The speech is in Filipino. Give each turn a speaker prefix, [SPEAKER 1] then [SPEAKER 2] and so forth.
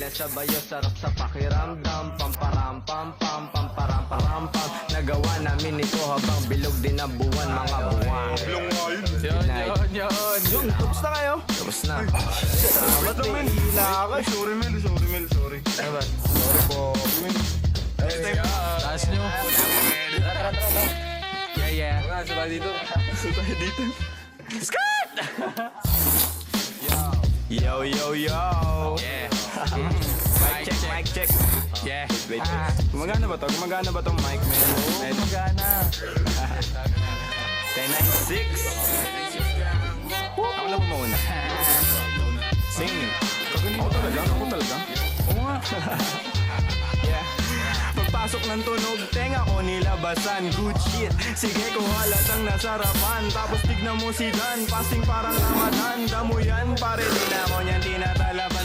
[SPEAKER 1] sabayo, sarap sa pakiramdam. Pamparam pam pam pamparam param pam. Nagawa namin ito habang bilog din ang buwan, mga buwan.
[SPEAKER 2] Yun, tapos na kayo?
[SPEAKER 1] Tapos na.
[SPEAKER 2] Ba't lang men? Hila ka? Sorry men, sorry.
[SPEAKER 1] Ano ba?
[SPEAKER 2] Sorry po.
[SPEAKER 3] Taas nyo.
[SPEAKER 1] Yeah.
[SPEAKER 3] Sabay dito.
[SPEAKER 1] Yo.
[SPEAKER 3] Yeah.
[SPEAKER 1] Mic check.
[SPEAKER 3] Yeah.
[SPEAKER 1] Wait.
[SPEAKER 2] Gumagana ba to? Gumagana ba tong mic men?
[SPEAKER 1] Gumagana. 1096.
[SPEAKER 2] Ako na po mauna. Sing. Ako talaga?
[SPEAKER 1] Oo nga. Yeah. Pagpasok ng tunog, tenga ko nilabasan. Good shit, sige ko halatang nasarapan. Tapos tignan mo si Dan, pasting parang Ramadan. Damo yan, pare di na ako niyan tinatalaban.